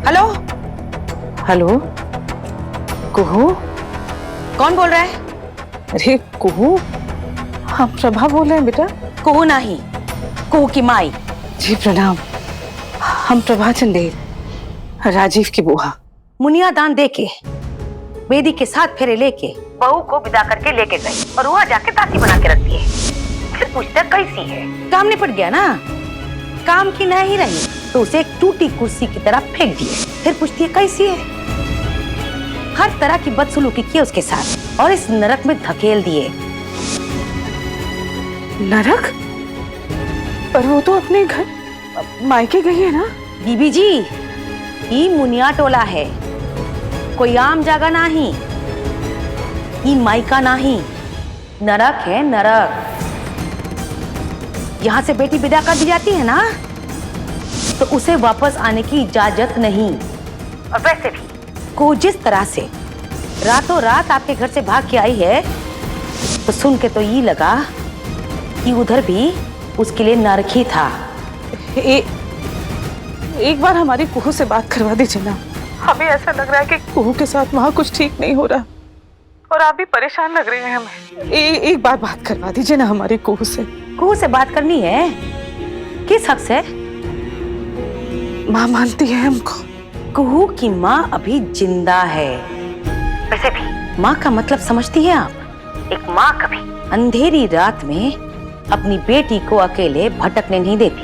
Hello hello कुहू, कौन बोल रहा है? अरे कुहू, हम प्रभा बोल रहे हैं बेटा। कुहू नहीं, कुहू की माई। जी प्रणाम, हम प्रभा चंदेल, राजीव की बुआ। मुनिया दान देके बेदी के साथ फेरे लेके बहू को विदा करके लेके गई और वहाँ जाके दासी बना के रख दिए। फिर पूछता कैसी है? काम निपट गया ना, काम की नहीं रही तो उसे एक टूटी कुर्सी की तरह फेंक दिए। फिर पूछती है कैसी है? हर तरह की बदसलूकी की उसके साथ और इस नरक में धकेल दिए। नरक? पर वो तो अपने घर मायके गई है ना। बीबी जी, ये मुनिया टोला है, कोई आम जगह नहीं, ये मायका नहीं, नरक है नरक। यहाँ से बेटी विदा कर दी जाती है ना तो उसे वापस आने की इजाजत नहीं। और वैसे भी को जिस तरह से रातों रात आपके घर से भाग के आई है तो सुन के तो ये लगा कि उधर भी उसके लिए नरक ही था। एक बार हमारी कुहू से बात करवा दीजिए ना। हमें ऐसा लग रहा है कि कुहू के साथ वहाँ कुछ ठीक नहीं हो रहा और आप भी परेशान लग रहे हैं हमें। एक बार बात करवा दीजिए ना हमारी कुहू से। कुहू से बात करनी है? किस हक से? माँ मानती है हमको। कुहू की माँ अभी जिंदा है। वैसे भी माँ का मतलब समझती हैं आप? एक माँ कभी अंधेरी रात में अपनी बेटी को अकेले भटकने नहीं देती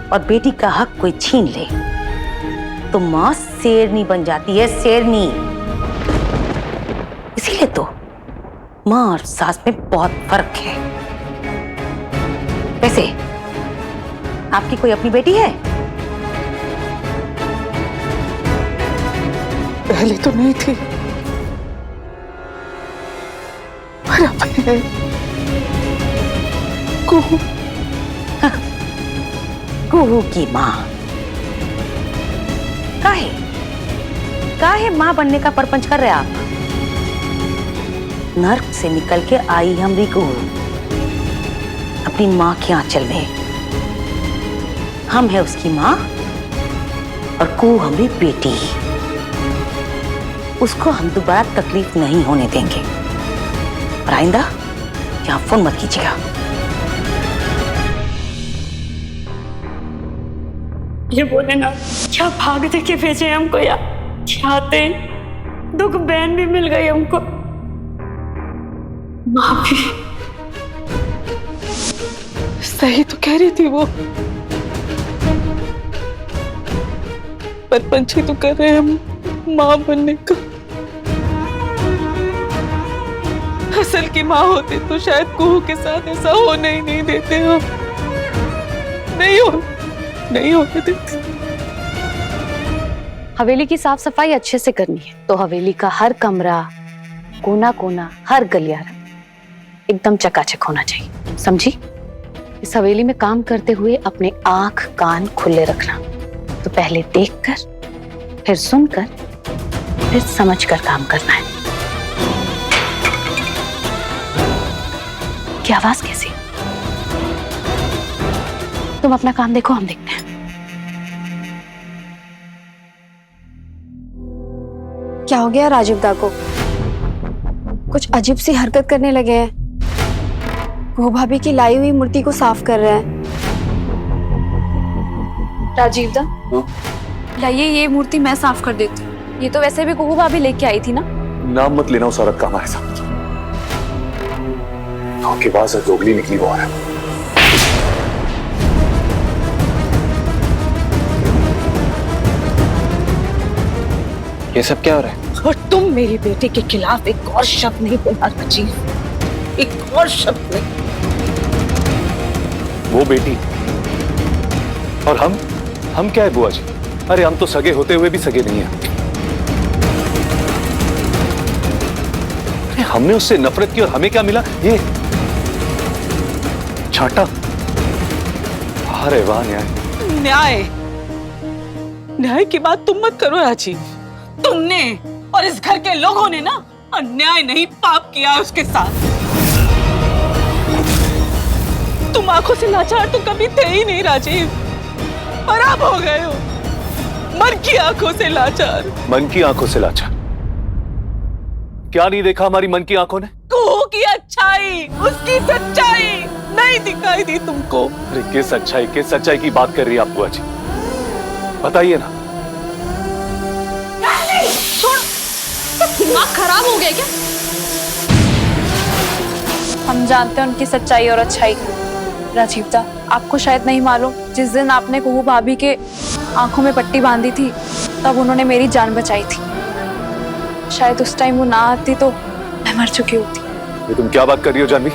और बेटी का हक कोई छीन ले तो माँ शेरनी बन जाती है, शेरनी। इसीलिए तो माँ और सास में बहुत फर्क है। वैसे आपकी कोई अपनी बेटी है? पहले तो नहीं थी, पर अब है। कुहू, कुहू की माँ। काहे माँ बनने का परपंच कर रहे आप? नर्क से निकल के आई हमारी कुहू अपनी माँ के आंचल में। हम है उसकी माँ और कुहू हमारी बेटी। उसको हम दोबारा तकलीफ नहीं होने देंगे। और आइंदा यहाँ फोन मत कीजिएगा। ये बोले ना, क्या भाग दे के भेजे हमको यार, चाहते दुख बहन भी मिल गई हमको, माँ भी। सही तो कह रही थी वो, परपंच ही तो कर रहे हैं हम माँ बनने का। असल की माँ होती तो शायद कुहू के साथ ऐसा होने ही नहीं देते हम। नहीं होने देते। हवेली की साफ सफाई अच्छे से करनी है तो हवेली का हर कमरा, कोना कोना, हर गलियारा एकदम चकाचक होना चाहिए, समझी? इस हवेली में काम करते हुए अपने आंख कान खुले रखना। तो पहले देखकर, फिर सुनकर, फिर समझकर काम करना है। की आवाज कैसी? तुम अपना काम देखो, हम देखते हैं। क्या हो गया राजीव दा को? कुछ अजीब सी हरकत करने लगे हैं। वो भाभी की लाई हुई मूर्ति को साफ कर रहे हैं। राजीव दा, लाइए ये मूर्ति मैं साफ कर देती हूँ। ये तो वैसे भी कुहू भाभी लेके आई थी ना। नाम मत लेना उस औरत का हमारे साथ। आपकी आवाज दोगली निकली वो है। ये सब क्या हो रहा है? और तुम मेरी बेटी के खिलाफ एक और शब्द नहीं बोला राजीव, एक और शब्द नहीं। वो बेटी और हम क्या है बुआ जी? अरे हम तो सगे होते हुए भी सगे नहीं हैं। अरे हमने उससे नफरत की और हमें क्या मिला? ये छाटा। अरे वाह न्याय। न्याय की बात तुम मत करो राजीव। तुमने और इस घर के लोगों ने ना अन्याय नहीं पाप किया है उसके साथ। तुम आंखों से लाचार तो कभी थे ही नहीं राजीव, खराब हो गए हो। मन की आंखों से लाचार। मन की आंखों से लाचार? क्या नहीं देखा हमारी मन की आंखों ने? कुहू की अच्छाई, उसकी सच्चाई नहीं दिखाई दी तुमको। अरे किस सच्चाई की बात कर रही है आप बुआ जी? बताइए ना। दिमाग खराब हो गया क्या? हम जानते हैं उनकी सच्चाई और अच्छाई। राजीव दा, आपको शायद नहीं मालूम, जिस दिन आपने कुहू भाभी के आंखों में पट्टी बांधी थी तब उन्होंने मेरी जान बचाई थी। शायद उस टाइम वो ना आती तो मैं मर चुकी होती। ये तुम क्या बात कर रही हो जानवी?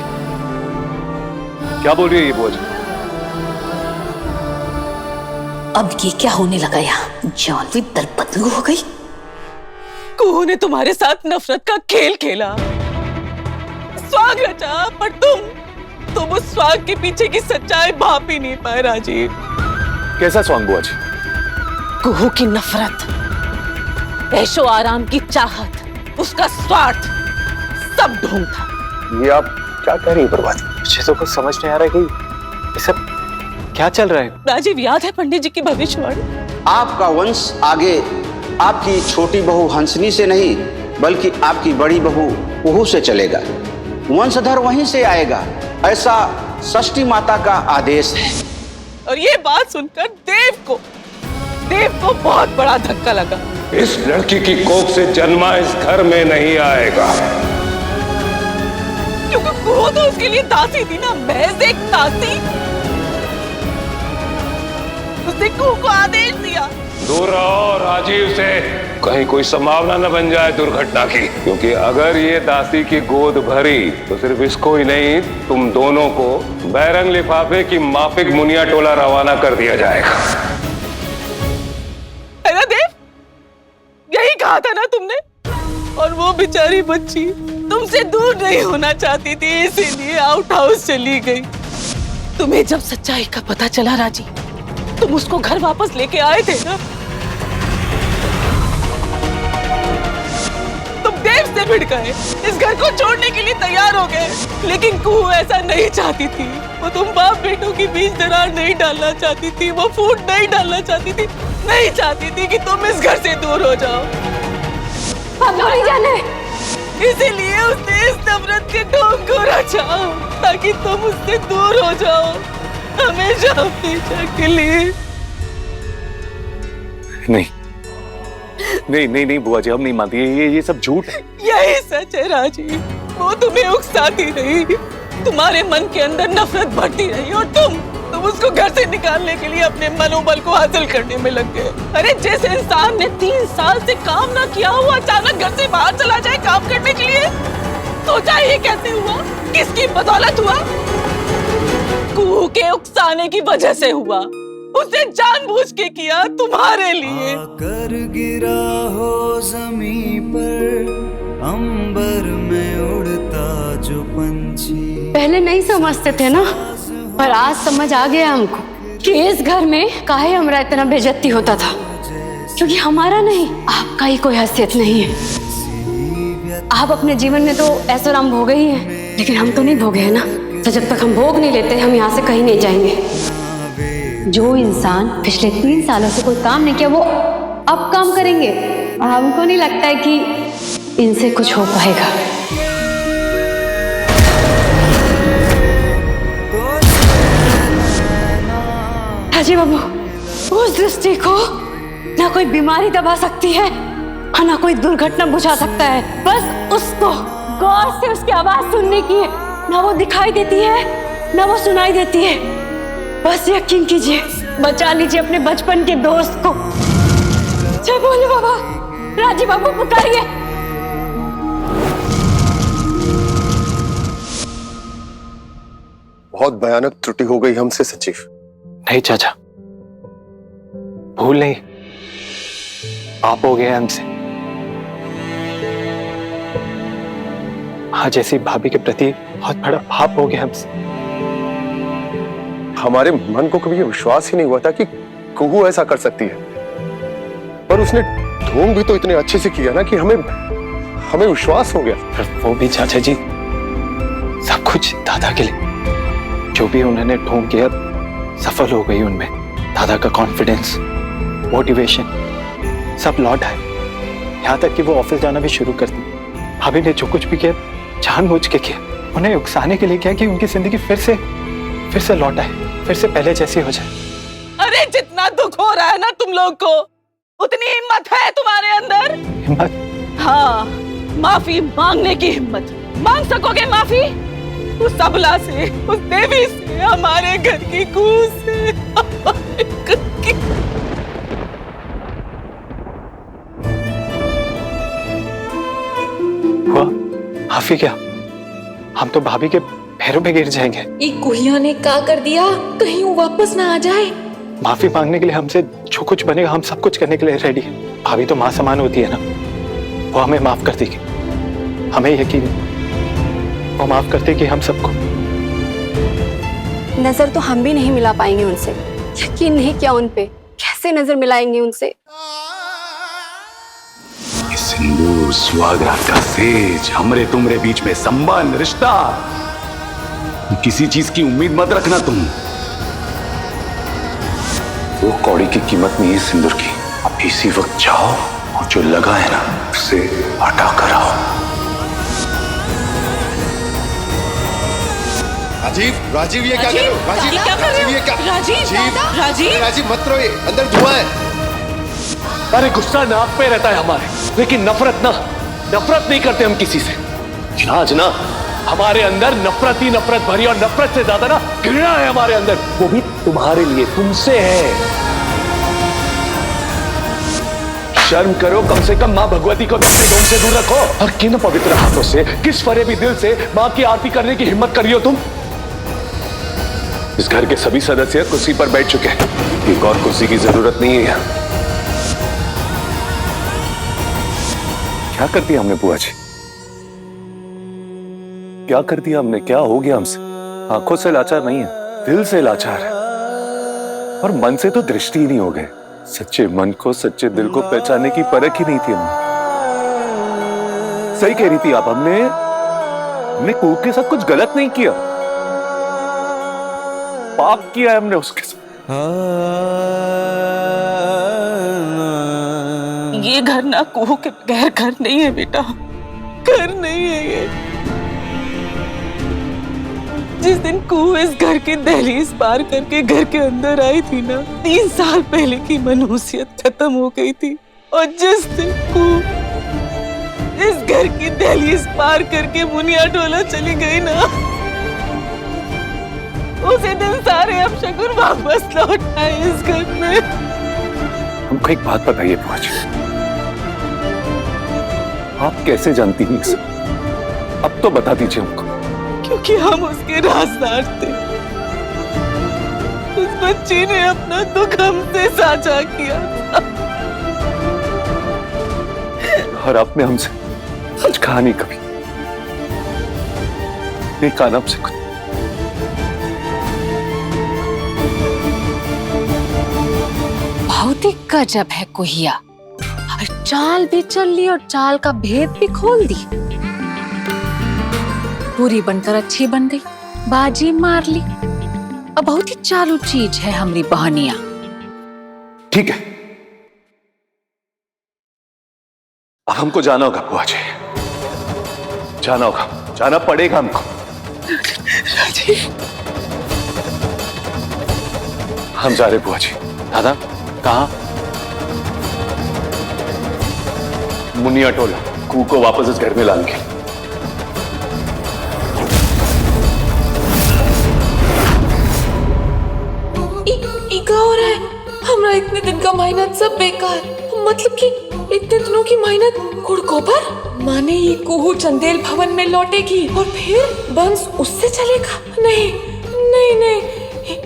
क्या बोल रही है ये बुआ जी? अब ये क्या होने लगा यहाँ? जानवी दरबदलू हो गई। कुहू ने तुम्हारे साथ नफरत का खेल खेला, स्वाग रचा, पर तुम उस स्वाग के पीछे की सच्चाई भाप ही नहीं पाए राजीव। कैसा स्वांग बुआ जी? कुहू की नफरत, ऐशो आराम की चाहत, उसका स्वार्थ, सब ढोंग था। ये आप क्या कह रही है बर्बादी? मुझे तो कुछ समझ नहीं आ रहा है कि ये सब क्या चल रहा है। राजीव, याद है पंडित जी की भविष्यवाणी? आपका वंश आगे आपकी छोटी बहू हंसनी से नहीं बल्कि आपकी बड़ी बहू कुहू से चलेगा। वंशधर वहीं से आएगा, ऐसा षष्ठी माता का आदेश है। और ये बात सुनकर देव को बहुत बड़ा धक्का लगा। इस लड़की की कोख से जन्मा इस घर में नहीं आएगा। क्योंकि कुहू तो उसके लिए दासी थी ना, महज एक दासी। उसने कुहू को आदेश दिया, दूर रहो राजीव से, कहीं कोई संभावना न बन जाए दुर्घटना की। क्योंकि अगर ये दासी की गोद भरी तो सिर्फ इसको ही नहीं, तुम दोनों को बैरंग लिफाफे की माफिक मुनिया टोला रवाना कर दिया जाएगा। है ना देव? यही कहा था ना तुमने? और वो बेचारी बच्ची तुमसे दूर नहीं होना चाहती थी, इसीलिए आउट हाउस चली गई। तुम्हें जब सच्चाई का पता चला राजी, तुम उसको घर वापस लेके आए थे ना? तुम देव से भिड़ गए, इस घर को छोड़ने के लिए तैयार हो गए, लेकिन कुहू ऐसा नहीं चाहती थी। वो तुम बाप बेटों के बीच दरार नहीं डालना चाहती थी, वो फूट नहीं डालना चाहती थी, नहीं चाहती थी कि तुम इस घर से दूर हो जाओ। हम नहीं जाने। इसीलिए उसने इस नफरत के ढोंग को रचा, ताकि तुम उससे दूर हो जाओ, हमेशा हमेशा के लिए। नहीं बुआ जी, हम नहीं मानती। ये सब झूठ है। यही सच है राजीव। वो तुम्हें उकसाती रही, तुम्हारे मन के अंदर नफरत बढ़ती रही, और तुम उसको घर से निकालने के लिए अपने मनोबल को हासिल करने में लग गए। अरे जिस इंसान ने 3 साल से काम ना किया हुआ अचानक घर से बाहर चला जाए काम करने के लिए, सोचा ये कैसे हुआ? किसकी बदौलत हुआ? कुहू के उकसाने की वजह से हुआ। उसने जानबूझ के किया तुम्हारे लिए। आकर गिरा हो जमीन पर, अंबर में उड़ता जो पंछी। पहले नहीं समझते थे ना, पर आज समझ आ गया हमको कि इस घर में काहे हमारा इतना बेइज्जती होता था। क्योंकि हमारा नहीं, आपका ही कोई हैसियत नहीं है। आप अपने जीवन में तो ऐशोआराम भोगे ही हैं, लेकिन हम तो नहीं भोगे हैं ना। तो जब तक हम भोग नहीं लेते, हम यहाँ से कहीं नहीं जाएंगे। जो इंसान पिछले 3 सालों से कोई काम नहीं किया, वो अब काम करेंगे, और हमको नहीं लगता है कि इनसे कुछ हो पाएगा। हाजी बाबू, उस दृष्टि को ना कोई बीमारी दबा सकती है, ना कोई दुर्घटना बुझा सकता है। बस उसको गौर से उसकी आवाज सुनने की है। ना वो दिखाई देती है, ना वो सुनाई देती है। बस यकीन कीजिए, बचा लीजिए अपने बचपन के दोस्त को। जय बोले बाबा, राजी बाबू पुकारिए। बहुत भयानक त्रुटि हो गई हमसे सचिव। नहीं चाचा, भूल नहीं, पाप हो गया हमसे। हाँ, जैसी भाभी के प्रति बहुत बड़ा पाप हो गया हमसे। हमारे मन को कभी विश्वास ही नहीं हुआ था कि कुहू ऐसा कर सकती है, पर उसने ढोंग भी तो इतने अच्छे से किया ना कि हमें विश्वास हो गया। पर वो भी चाचा जी, सब कुछ दादा के लिए। जो भी उन्होंने ढोंग किया, सफल हो गई उनमें। दादा का कॉन्फिडेंस, मोटिवेशन, सब लौट आए, यहाँ तक कि वो ऑफिस जाना भी शुरू कर दी। भाभी ने जो कुछ भी किया जानबूझ के किया, उन्हें उकसाने के लिए किया कि उनकी जिंदगी फिर से लौट आए, फिर से पहले जैसी हो जाए। अरे जितना दुख हो रहा है ना तुम लोग को, उतनी हिम्मत है तुम्हारे अंदर? हिम्मत? हाँ, माफी मांगने की हिम्मत। मांग सकोगे माफी? उस सबला से, उस देवी से, हमारे घर की कूस से, हमारे घर की। हुआ माफी क्या? हम तो भाभी के पैरों पे गिर जाएंगे। ये कुहिया ने क्या कर दिया? कहीं वो वापस ना आ जाए। माफी मांगने के लिए हमसे जो कुछ बनेगा हम सब कुछ करने के लिए रेडी है। भाभी तो माँ समान होती है ना, वो हमें माफ कर देगी। हमें यकीन है वो माफ कर देगी हम सबको। नजर तो हम भी नहीं मिला पाएंगे उनसे, यकीन नहीं किया उन पे, कैसे नजर मिलाएंगे उनसे? सिंदूर सुहागरात का सेज, हमरे तुमरे बीच में संबंध रिश्ता, किसी चीज की उम्मीद मत रखना तुम। वो कौड़ी की कीमत नहीं है सिंदूर की। अब इसी वक्त जाओ और जो लगा है ना उसे हटा कर आओ। राजीव ये क्या कर रहे हो? राजीव ये क्या? राजीव मत रो, ये अंदर धुआं है। अरे गुस्सा नाक पे रहता है हमारे, लेकिन नफरत नहीं करते हम किसी से। आज ना हमारे अंदर नफरत ही नफरत भरी, और नफरत से ज्यादा ना घृणा है हमारे अंदर, वो भी तुम्हारे लिए, तुमसे है। शर्म करो कम से कम, माँ भगवती को अपने डोम से दूर रखो। और किन पवित्र हाथों से, किस फरेबी दिल से माँ की आरती करने की हिम्मत करी हो तुम? इस घर के सभी सदस्य कुर्सी पर बैठ चुके हैं, एक और कुर्सी की जरूरत नहीं है। क्या कर दिया हमने बुआ जी? क्या कर दिया हमने? क्या हो गया हमसे? आंखों से लाचार नहीं है, दिल से लाचार है, और मन से तो दृष्टि ही नहीं हो गए। सच्चे मन को, सच्चे दिल को पहचानने की परख ही नहीं थी हमें। सही कह रही थी आप, हमने कुहू के साथ कुछ गलत नहीं किया, पाप किया है हमने उसके साथ। ये घर ना कुहू के बगैर घर नहीं है बेटा, घर नहीं है ये। जिस दिन कुहू इस घर की दहलीज पार करके घर के अंदर आई थी ना, 3 साल पहले की मनहूसियत खत्म हो गई थी। और जिस दिन कुहू इस घर की दहलीज पार करके मुनिया टोला चली गई ना, उसी दिन सारे अपशगुन वापस लौट आए इस घर में। हमको एक बात बताइए बुआ जी, आप कैसे जानती हैं इसे? अब तो बता दीजिए हमको। क्योंकि हम उसके राजदार थे। उस बच्ची ने अपना दुख हमसे साझा किया था। और आपने हमसे कुछ कहा नहीं, कभी नहीं कहा ना हमसे कुछ। बहुत ही गजब है कुहिया, चाल भी चल ली और चाल का भेद भी खोल दी। पूरी बनकर अच्छी बन गई, बाजी मार ली। अब बहुत ही चालू चीज है हमारी बहनिया। ठीक है, अब हमको जाना होगा बुआ जी, जाना होगा, जाना पड़ेगा हमको। हम जा रहे बुआ जी। दादा कहाँ? मुनिया टोला, कुहू को वापस इस घर में लाने के लिए। क्या हो रहा है? हमारा इतने दिन का मेहनत सब बेकार, मतलब कि इतने दिनों की मेहनत कुड़कों पर। माने ये कुहू चंदेल भवन में लौटेगी और फिर बंस उससे चलेगा? नहीं नहीं नहीं,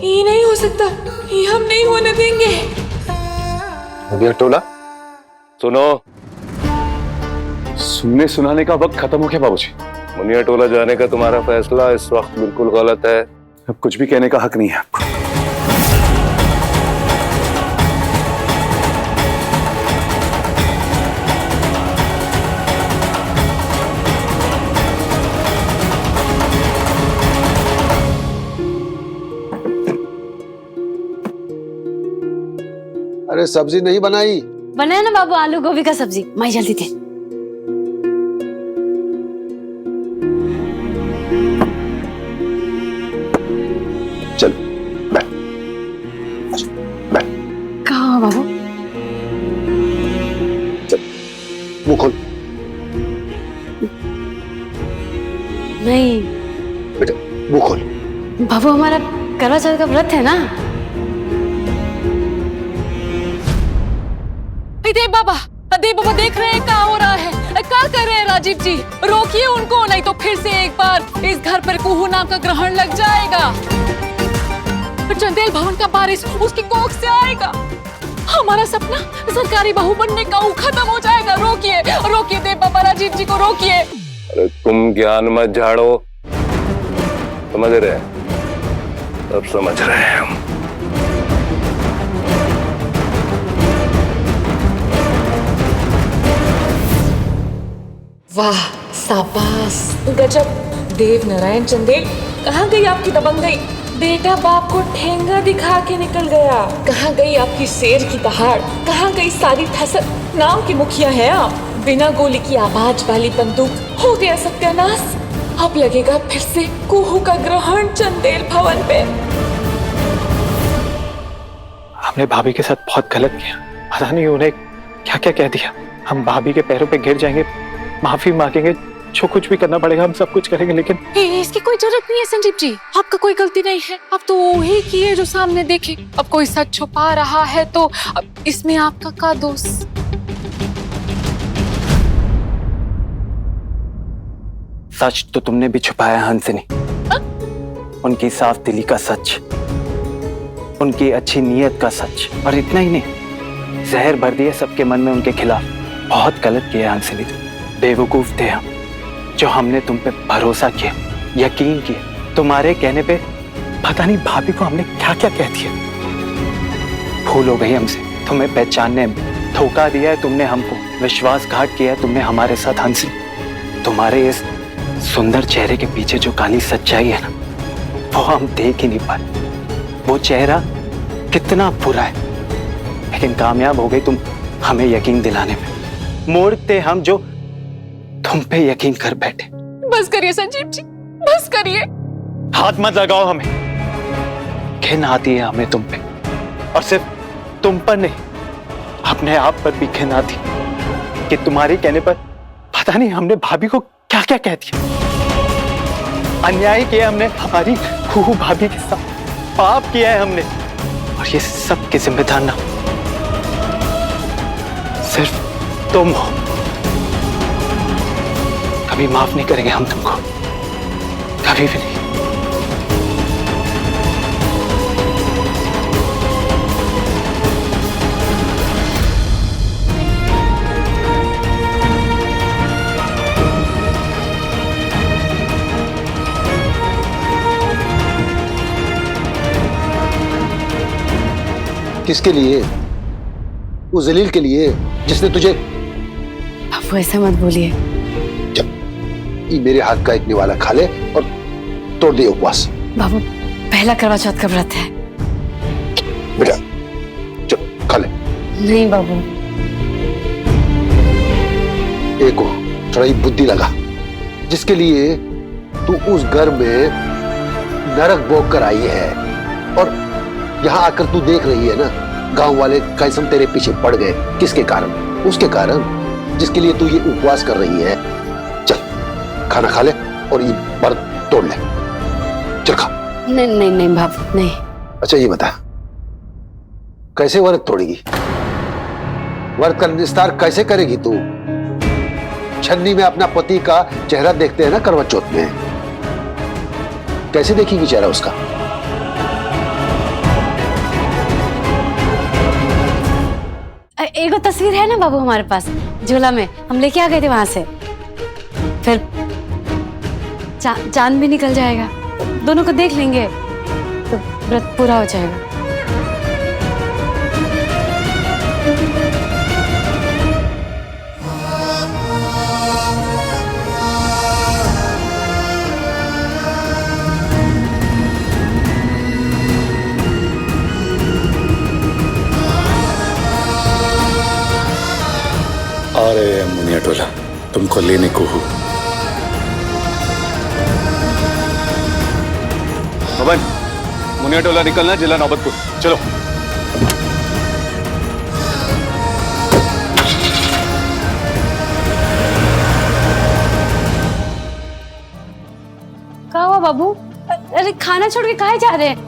ये नहीं हो सकता, ये हम नहीं होने देंगे। मुनिया टोला सुनो, सुनने सुनाने का वक्त खत्म हो गया बाबूजी। मुनिया टोला जाने का तुम्हारा फैसला इस वक्त बिल्कुल गलत है। अब कुछ भी कहने का हक नहीं है आपको। अरे सब्जी नहीं बनाई, बनाया ना बाबू आलू गोभी का सब्जी, माई जल्दी थे। चल बैठ बैठ। कहाँ हो बाबू? चल मुंह खोल। नहीं बेटा मुंह खोल। बाबू हमारा करवा चौथ का व्रत है ना। देव बाबा देख रहे हैं क्या हो रहा है, क्या कर रहे हैं राजीव जी? रोकिए उनको, नहीं तो फिर से एक बार इस घर पर कुहू नाम का ग्रहण लग जाएगा। चंदेल भवन का बारिश उसकी कोख से आएगा। हमारा सपना सरकारी बहू बनने का वो खत्म हो जाएगा। रोकिए रोकिए देव बाबा, राजीव जी को रोकिए। अरे तुम ज्ञान मत झाड़ो, समझ रहे? सब समझ रहे हैं हम। वाह शाबाश, गजब। देव नारायण चंदेल, कहाँ गई आपकी दबंगई? बेटा बाप को ठेंगा दिखा के निकल गया। कहाँ गई आपकी शेर की दहाड़? कहाँ गई सारी थसर? नाम के मुखिया हैं आप। बिना गोली की आवाज वाली बंदूक, हो गया सत्यानाश। अब लगेगा फिर से कुहू का ग्रहण चंदेल भवन पे। हमने भाभी के साथ बहुत गलत किया, पता नहीं उन्हें क्या क्या कह दिया। हम भाभी के पैरों पे गिर जाएंगे, माफी मांगेंगे, जो कुछ भी करना पड़ेगा हम सब कुछ करेंगे, लेकिन इसकी कोई जरूरत नहीं है संजीव जी, आपका कोई गलती नहीं है। आप तो वही किए जो सामने देखे। अब कोई सच छुपा रहा है तो अब इसमें आपका क्या दोष? सच तो तुमने भी छुपाया हंसनी। उनकी साफ दिली का सच, उनकी अच्छी नीयत का सच, और इतना ही नहीं, जहर भर दिया सबके मन में उनके खिलाफ। बहुत गलत किया हंसनी, बेवकूफ थे हम, जो हमने तुम पे भरोसा किया, यकीन किया। तुम्हारे कहने पे पता नहीं भाभी को हमने क्या क्या कह दिया। भूल हो गई हमसे, तुम्हें पहचानने में धोखा दिया है तुमने हमको, विश्वासघात किया है तुमने हमारे साथ हंसनी। तुम्हारे इस सुंदर चेहरे के पीछे जो काली सच्चाई है ना, वो हम देख ही नहीं पाए। वो चेहरा कितना बुरा है, लेकिन कामयाब हो गई तुम हमें यकीन दिलाने में। मूर्ख थे हम जो तुम पे यकीन कर बैठे। बस करिए संजीव जी, बस करिए। हाथ मत लगाओ हमें, घिन आती है हमें तुम पे, और सिर्फ तुम पर नहीं, अपने आप पर भी घिन आती कि तुम्हारे कहने पर पता नहीं हमने भाभी को क्या क्या कह दिया। अन्याय किया हमने हमारी खूहू भाभी के साथ, पाप किया है हमने, और ये सब के जिम्मेदार ना सिर्फ तुम हो। कभी माफ नहीं करेंगे हम तुमको, कभी भी नहीं। किसके लिए? उस जलील के लिए जिसने तुझे। अब ऐसा मत बोलिए। ये मेरे हाथ का एक निवाला खा ले और तोड़ दे उपवास। बाबू पहला करवा चौथ का व्रत है। बेटा चल खा ले। नहीं बाबू। एक थोड़ा ही बुद्धि लगा, जिसके लिए तू उस घर में नरक भोग कर आई है, और यहाँ आकर तू देख रही है ना गांव वाले कैसे तेरे पीछे पड़ गए। किसके कारण? उसके कारण जिसके लिए तू ये उपवास कर रही है। चल खाना खा ले और ये व्रत तोड़ ले। चल खा। नहीं नहीं नहीं बाबू नहीं। अच्छा ये बता, कैसे व्रत तोड़ेगी? व्रत का निस्तार कैसे करेगी तू? छन्नी में अपना पति का चेहरा देखते हैं ना करवा चौथ में, कैसे देखेगी चेहरा उसका? एक तस्वीर है ना बाबू हमारे पास झोला में, हम लेके आ गए थे वहां से। फिर चांद भी निकल जाएगा, दोनों को देख लेंगे तो व्रत पूरा हो जाएगा। टोला तुमको लेने को हूँ। पवन, मुनिया टोला निकलना, जिला नौबतपुर। चलो। क्या हुआ बाबू? अरे खाना छोड़ के कहाँ जा रहे हैं?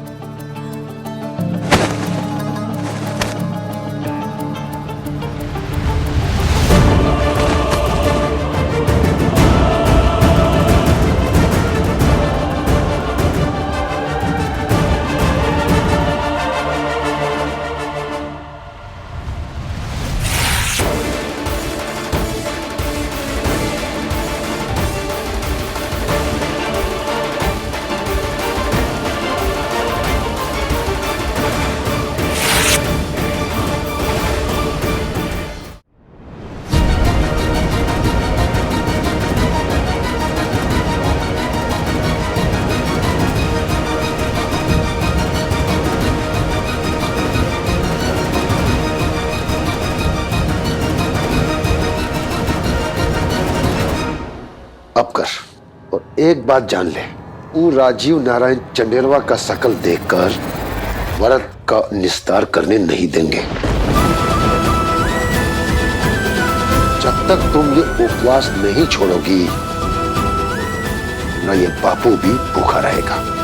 अब कर, और एक बात जान ले, वो राजीव नारायण चंडेलवा का शकल देखकर व्रत का निस्तार करने नहीं देंगे। जब तक तुम ये उपवास नहीं छोड़ोगी, ना ये बापू भी भूखा रहेगा।